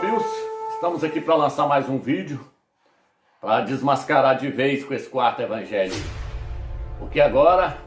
Bios, estamos aqui para lançar mais um vídeo para desmascarar de vez com esse quarto evangelho, porque agora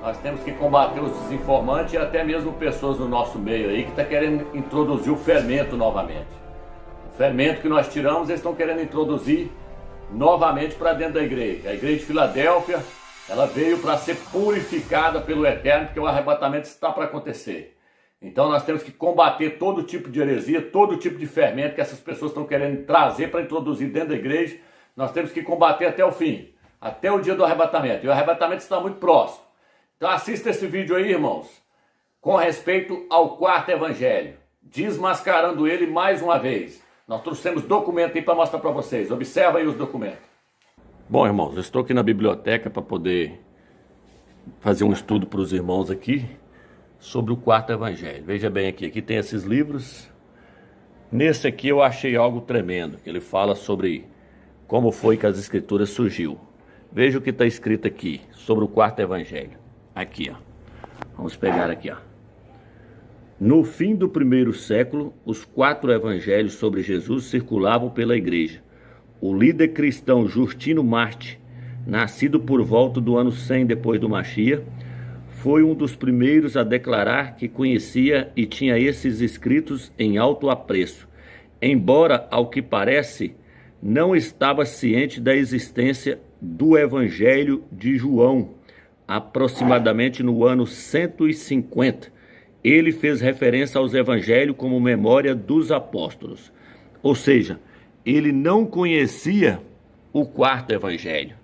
nós temos que combater os desinformantes e até mesmo pessoas no nosso meio aí que estão querendo introduzir o fermento novamente. O fermento que nós tiramos, eles estão querendo introduzir novamente para dentro da igreja. A igreja de Filadélfia, ela veio para ser purificada pelo Eterno, porque o arrebatamento está para acontecer. Então nós temos que combater todo tipo de heresia, todo tipo de fermento que essas pessoas estão querendo trazer para introduzir dentro da igreja. Nós temos que combater até o fim, até o dia do arrebatamento. E o arrebatamento está muito próximo. Então assista esse vídeo aí, irmãos, com respeito ao quarto evangelho, desmascarando ele mais uma vez. Nós trouxemos documento aí para mostrar para vocês. Observa aí os documentos. Bom, irmãos, eu estou aqui na biblioteca para poder fazer um estudo para os irmãos aqui sobre o quarto evangelho. Veja bem aqui tem esses livros. Nesse aqui eu achei algo tremendo, que ele fala sobre como foi que as escrituras surgiu. Veja o que está escrito aqui sobre o quarto evangelho. Aqui, ó. Vamos pegar aqui, ó. No fim do primeiro século, os 4 evangelhos sobre Jesus circulavam pela igreja. O líder cristão Justino Marte, nascido por volta do ano 100 depois do Machia, foi um dos primeiros a declarar que conhecia e tinha esses escritos em alto apreço, embora, ao que parece, não estava ciente da existência do Evangelho de João. Aproximadamente no ano 150, ele fez referência aos evangelhos como memória dos apóstolos. Ou seja, ele não conhecia o quarto evangelho.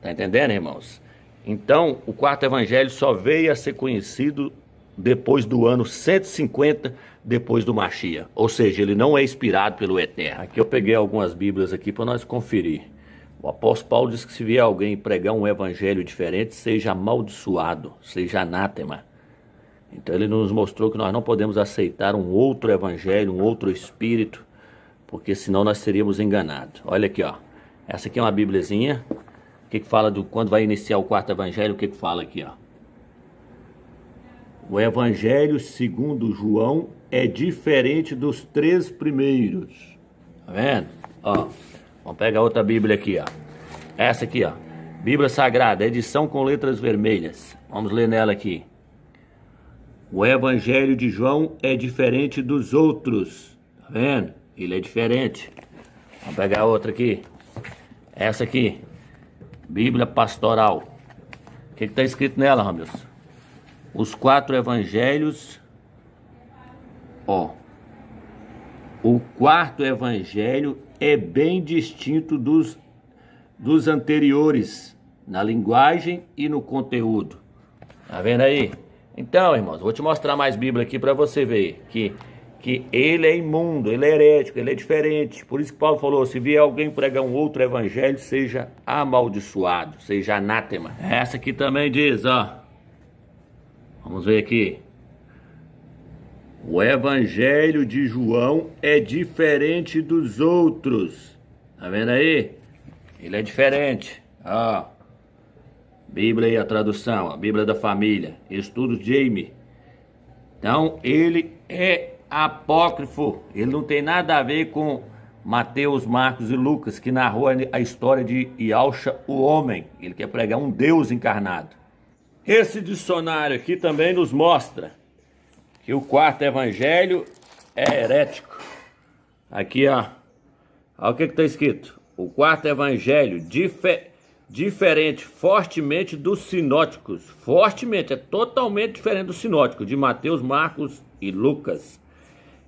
Tá entendendo, irmãos? Então, o quarto evangelho só veio a ser conhecido depois do ano 150, depois do Machia. Ou seja, ele não é inspirado pelo Eterno. Aqui eu peguei algumas bíblias aqui para nós conferir. O apóstolo Paulo diz que se vier alguém pregar um evangelho diferente, seja amaldiçoado, seja anátema. Então ele nos mostrou que nós não podemos aceitar um outro evangelho, um outro espírito, porque senão nós seríamos enganados. Olha aqui, ó. Essa aqui é uma bíbliazinha. O que fala do quando vai iniciar o quarto evangelho? O que fala aqui, ó? O evangelho segundo João é diferente dos 3 primeiros. Tá vendo? Ó, vamos pegar outra bíblia aqui, ó. Essa aqui, ó. Bíblia Sagrada, edição com letras vermelhas. Vamos ler nela aqui. O evangelho de João é diferente dos outros. Tá vendo? Ele é diferente. Vamos pegar outra aqui. Essa aqui. Bíblia Pastoral. O que está escrito nela, Ramos? Os 4 evangelhos. Ó. O quarto evangelho é bem distinto dos anteriores, na linguagem e no conteúdo. Tá vendo aí? Então, irmãos, vou te mostrar mais Bíblia aqui para você ver que ele é imundo, ele é herético, ele é diferente. Por isso que Paulo falou, se vier alguém pregar um outro evangelho, seja amaldiçoado, seja anátema. Essa aqui também diz, ó. Vamos ver aqui. O evangelho de João é diferente dos outros. Tá vendo aí? Ele é diferente. Ó. Bíblia aí, a tradução, a Bíblia da Família, Estudos Jamie. Então, ele é apócrifo. Ele não tem nada a ver com Mateus, Marcos e Lucas, que narrou a história de Yahshua, o homem. Ele quer pregar um Deus encarnado. Esse dicionário aqui também nos mostra que o quarto evangelho é herético. Aqui, ó. Olha o que está escrito. O quarto evangelho diferente, fortemente dos sinóticos. Fortemente, é totalmente diferente do sinótico, de Mateus, Marcos e Lucas.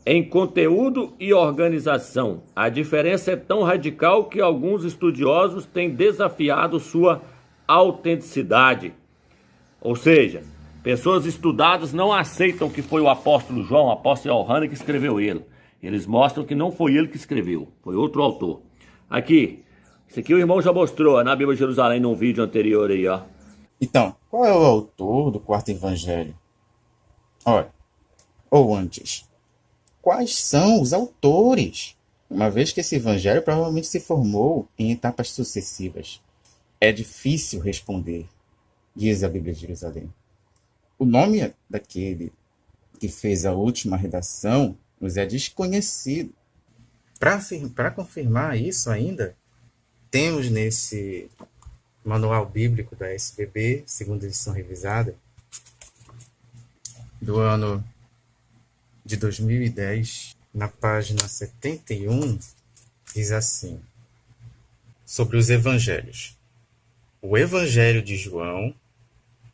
Em conteúdo e organização, a diferença é tão radical que alguns estudiosos têm desafiado sua autenticidade. Ou seja, pessoas estudadas não aceitam que foi o apóstolo João, o apóstolo Yohana que escreveu ele. Eles mostram que não foi ele que escreveu, foi outro autor. Aqui, isso aqui o irmão já mostrou na Bíblia de Jerusalém num vídeo anterior aí, ó. Então, qual é o autor do quarto evangelho? Olha, ou antes, quais são os autores? Uma vez que esse evangelho provavelmente se formou em etapas sucessivas. É difícil responder, diz a Bíblia de Jerusalém. O nome daquele que fez a última redação nos é desconhecido. Para confirmar isso ainda, temos nesse Manual Bíblico da SBB, segunda edição revisada, do ano de 2010, na página 71, diz assim, sobre os evangelhos. O evangelho de João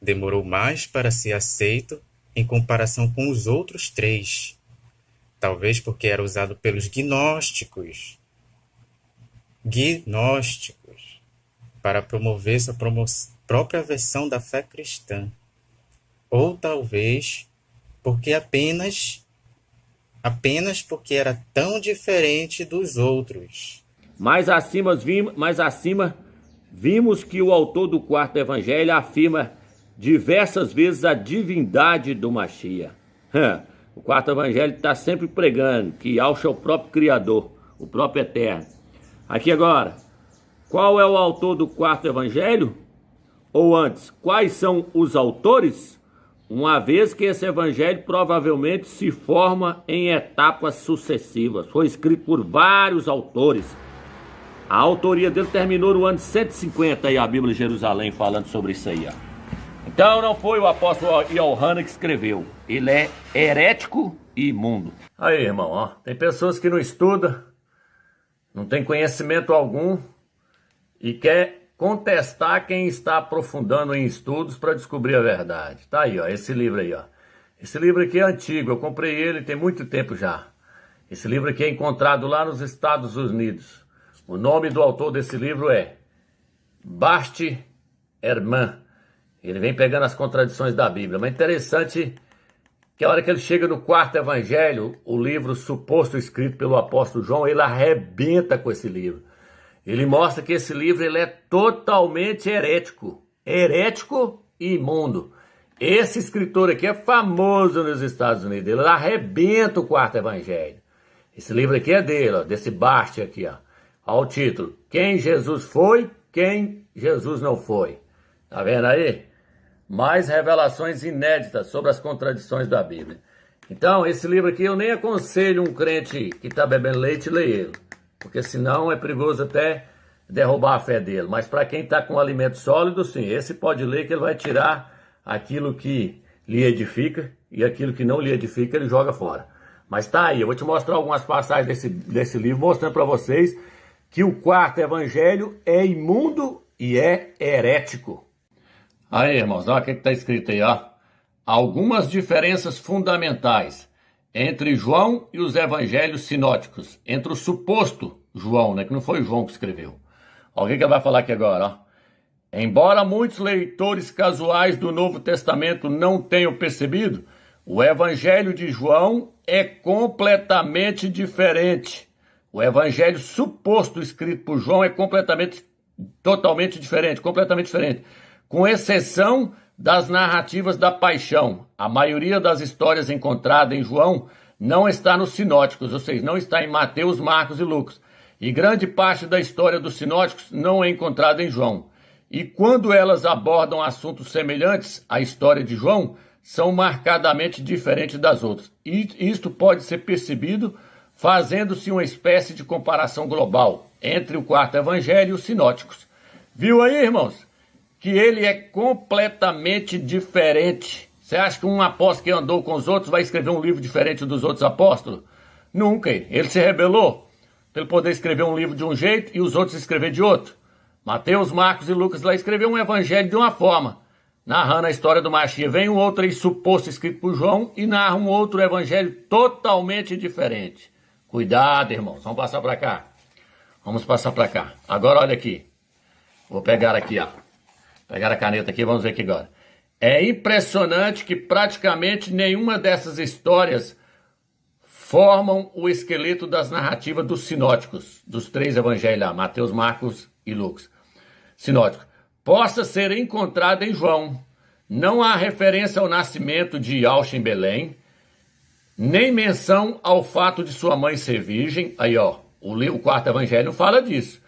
demorou mais para ser aceito em comparação com os outros 3, talvez porque era usado pelos gnósticos para promover sua própria versão da fé cristã, ou talvez porque apenas porque era tão diferente dos outros. Mais acima vimos que o autor do quarto evangelho afirma diversas vezes a divindade do Mashiach. O quarto evangelho está sempre pregando que Yahshua é o próprio Criador, o próprio Eterno. Aqui agora, qual é o autor do quarto evangelho? Ou antes, quais são os autores? Uma vez que esse evangelho provavelmente se forma em etapas sucessivas. Foi escrito por vários autores. A autoria dele terminou no ano 150, aí a Bíblia de Jerusalém falando sobre isso aí, ó. Então não foi o apóstolo Yohanan que escreveu. Ele é herético e imundo. Aí, irmão, ó, tem pessoas que não estudam, não tem conhecimento algum e quer contestar quem está aprofundando em estudos para descobrir a verdade. Tá aí, ó, esse livro aí, ó. Esse livro aqui é antigo, eu comprei ele tem muito tempo já. Esse livro aqui é encontrado lá nos Estados Unidos. O nome do autor desse livro é Basti Ehrman. Ele vem pegando as contradições da Bíblia. Mas interessante que a hora que ele chega no quarto evangelho, o livro suposto escrito pelo apóstolo João, ele arrebenta com esse livro. Ele mostra que esse livro ele é totalmente herético e imundo. Esse escritor aqui é famoso nos Estados Unidos. Ele arrebenta o quarto evangelho. Esse livro aqui é dele, ó, desse Basti aqui, ó. Olha o título. Quem Jesus foi, quem Jesus não foi. Tá vendo aí? Mais revelações inéditas sobre as contradições da Bíblia. Então, esse livro aqui eu nem aconselho um crente que está bebendo leite ler ele. Porque senão é perigoso até derrubar a fé dele. Mas para quem está com alimento sólido, sim, esse pode ler que ele vai tirar aquilo que lhe edifica e aquilo que não lhe edifica ele joga fora. Mas tá aí, eu vou te mostrar algumas passagens desse livro, mostrando para vocês que o quarto evangelho é imundo e é herético. Aí, irmãos, olha o que está escrito aí, ó. Algumas diferenças fundamentais entre João e os evangelhos sinóticos. Entre o suposto João, né, que não foi João que escreveu. Olha o que ele vai falar aqui agora, ó. Embora muitos leitores casuais do Novo Testamento não tenham percebido, o evangelho de João é completamente diferente. O evangelho suposto escrito por João é totalmente diferente, completamente diferente. Com exceção das narrativas da paixão. A maioria das histórias encontradas em João não está nos sinóticos, ou seja, não está em Mateus, Marcos e Lucas. E grande parte da história dos sinóticos não é encontrada em João. E quando elas abordam assuntos semelhantes à história de João, são marcadamente diferentes das outras. E isto pode ser percebido fazendo-se uma espécie de comparação global entre o quarto evangelho e os sinóticos. Viu aí, irmãos? Que ele é completamente diferente. Você acha que um apóstolo que andou com os outros vai escrever um livro diferente dos outros apóstolos? Nunca. Ele se rebelou para ele poder escrever um livro de um jeito e os outros escrever de outro. Mateus, Marcos e Lucas lá escreveram um evangelho de uma forma, narrando a história do Mashiach. Vem um outro aí suposto escrito por João e narra um outro evangelho totalmente diferente. Cuidado, irmãos. Vamos passar para cá. Vamos passar para cá. Agora olha aqui. Vou pegar aqui, ó. Pegar a caneta aqui, vamos ver aqui agora. É impressionante que praticamente nenhuma dessas histórias formam o esqueleto das narrativas dos sinóticos, dos 3 evangelhos lá, Mateus, Marcos e Lucas. Sinótico. Possa ser encontrada em João. Não há referência ao nascimento de Yahshua em Belém, nem menção ao fato de sua mãe ser virgem. Aí, ó, o quarto evangelho fala disso.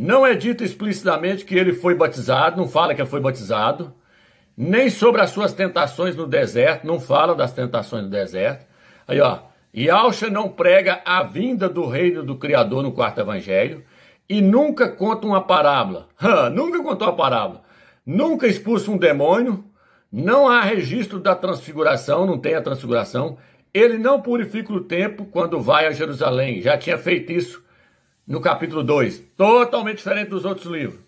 Não é dito explicitamente que ele foi batizado, não fala que ele foi batizado, nem sobre as suas tentações no deserto, não fala das tentações no deserto. Aí, ó, Yahshua não prega a vinda do reino do Criador no quarto evangelho e nunca conta uma parábola. Nunca contou uma parábola. Nunca expulsa um demônio. Não há registro da transfiguração, não tem a transfiguração. Ele não purifica o templo quando vai a Jerusalém. Já tinha feito isso no capítulo 2. Totalmente diferente dos outros livros.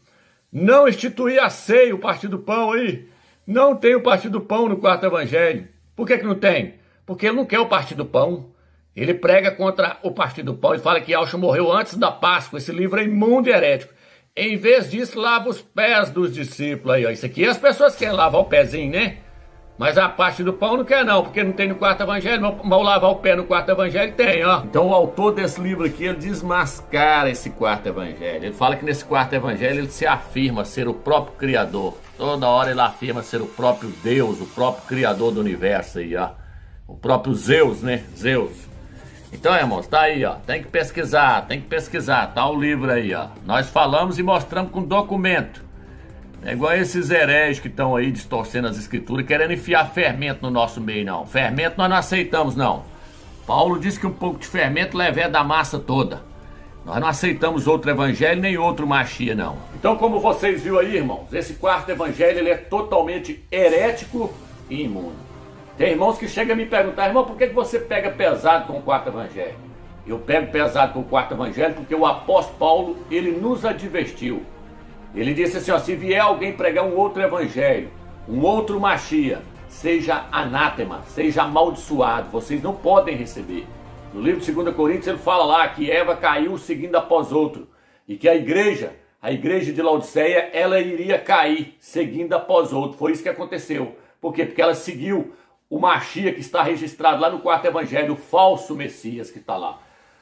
Não institui a ceia, o partir do pão aí. Não tem o partir do pão no quarto evangelho. Por que não tem? Porque ele não quer o partir do pão. Ele prega contra o partir do pão e fala que Yahshua morreu antes da Páscoa. Esse livro é imundo e herético. Em vez disso, lava os pés dos discípulos aí, ó. Isso aqui as pessoas querem lavar o pezinho, né? Mas a parte do pão não quer não, porque não tem no quarto evangelho. Mas lavar o pé no quarto evangelho tem, ó. Então o autor desse livro aqui, ele desmascara esse quarto evangelho. Ele fala que nesse quarto evangelho ele se afirma ser o próprio Criador. Toda hora ele afirma ser o próprio Deus, o próprio Criador do universo aí, ó. O próprio Zeus, né? Zeus. Então, irmãos, tá aí, ó. Tem que pesquisar. Tá o livro aí, ó. Nós falamos e mostramos com documento. É igual esses hereges que estão aí distorcendo as escrituras, querendo enfiar fermento no nosso meio, não. Fermento nós não aceitamos, não. Paulo disse que um pouco de fermento leva da massa toda. Nós não aceitamos outro evangelho, nem outro Machia, não. Então, como vocês viram aí, irmãos, esse quarto evangelho, ele é totalmente herético e imundo. Tem irmãos que chegam a me perguntar, irmão, por que você pega pesado com o quarto evangelho? Eu pego pesado com o quarto evangelho porque o apóstolo Paulo, ele nos advertiu. Ele disse assim, ó, se vier alguém pregar um outro evangelho, um outro Machia, seja anátema, seja amaldiçoado, vocês não podem receber. No livro de 2 Coríntios ele fala lá que Eva caiu seguindo após outro, e que a igreja de Laodiceia, ela iria cair seguindo após outro. Foi isso que aconteceu. Por quê? Porque ela seguiu o Machia que está registrado lá no quarto evangelho, o falso Messias que está lá.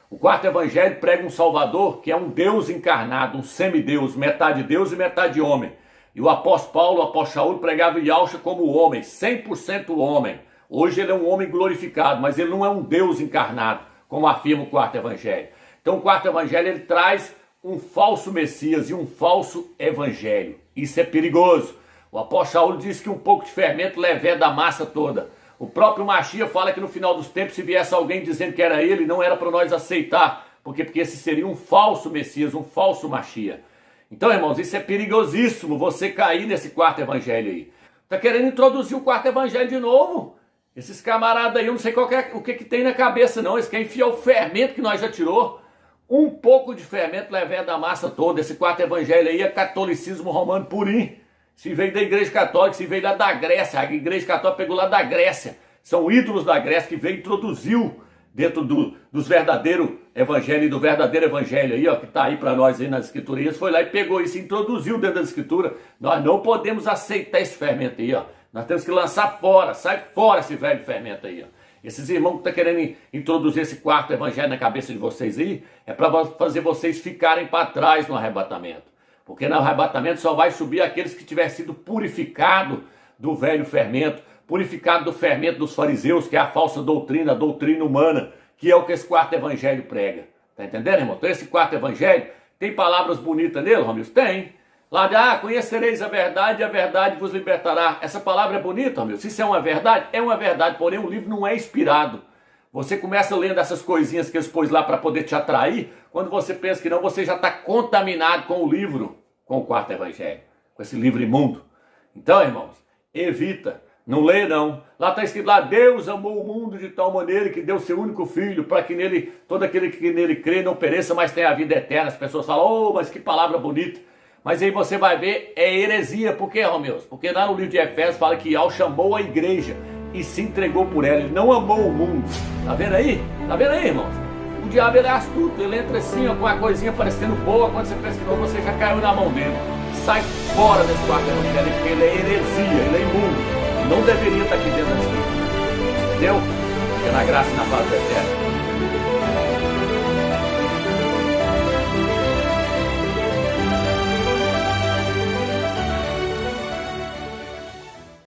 O quarto evangelho prega um Salvador que é um Deus encarnado, um semideus, metade Deus e metade homem. E o apóstolo Paulo, o apóstolo Shaul, pregava Yahshua como homem, 100% homem. Hoje ele é um homem glorificado, mas ele não é um Deus encarnado, como afirma o quarto evangelho. Então o quarto evangelho ele traz um falso Messias e um falso evangelho. Isso é perigoso. O apóstolo Shaul diz que um pouco de fermento leva da massa toda. O próprio Machia fala que no final dos tempos, se viesse alguém dizendo que era ele, não era para nós aceitar. Porque esse seria um falso Messias, um falso Machia. Então, irmãos, isso é perigosíssimo, você cair nesse quarto evangelho aí. Tá querendo introduzir o quarto evangelho de novo? Esses camaradas aí, eu não sei o que tem na cabeça não. Eles querem enfiar o fermento que nós já tirou. Um pouco de fermento leva da massa toda. Esse quarto evangelho aí é catolicismo romano purinho. Se veio da igreja católica, se veio lá da Grécia, a igreja católica pegou lá da Grécia. São ídolos da Grécia que veio e introduziu dentro dos verdadeiros evangelhos e do verdadeiro evangelho aí, ó, que está aí para nós aí nas escrituras. Foi lá e pegou isso e introduziu dentro da escritura. Nós não podemos aceitar esse fermento aí, ó. Nós temos que lançar fora, sai fora esse velho fermento aí, ó. Esses irmãos que estão querendo introduzir esse quarto evangelho na cabeça de vocês aí, é para fazer vocês ficarem para trás no arrebatamento. Porque no arrebatamento só vai subir aqueles que tiverem sido purificados do velho fermento, purificado do fermento dos fariseus, que é a falsa doutrina, a doutrina humana, que é o que esse quarto evangelho prega. Tá entendendo, irmão? Então esse quarto evangelho tem palavras bonitas nele, Romilson? Tem. Lá de, conhecereis a verdade e a verdade vos libertará. Essa palavra é bonita, Romilson? Se isso é uma verdade, porém o livro não é inspirado. Você começa lendo essas coisinhas que eles pôs lá para poder te atrair, quando você pensa que não, você já está contaminado com o livro, com o quarto evangelho, com esse livro imundo. Então, irmãos, evita, não lê não. Lá está escrito lá, Deus amou o mundo de tal maneira que deu seu único filho, para que nele, todo aquele que nele crê não pereça, mas tenha a vida eterna. As pessoas falam, oh, mas que palavra bonita. Mas aí você vai ver, é heresia. Por quê, Romilson? Porque lá no livro de Efésios fala que Yahweh chamou a igreja e se entregou por ela. Ele não amou o mundo. Tá vendo aí? Tá vendo aí, irmãos? O diabo ele é astuto, ele entra assim, ó, com a coisinha parecendo boa, quando você pensa que não, você já caiu na mão dele. Sai fora desse quarto evangelho, porque ele é heresia, ele é imundo. Não deveria estar aqui dentro da escritura. Entendeu? Porque na graça e na paz do eterno.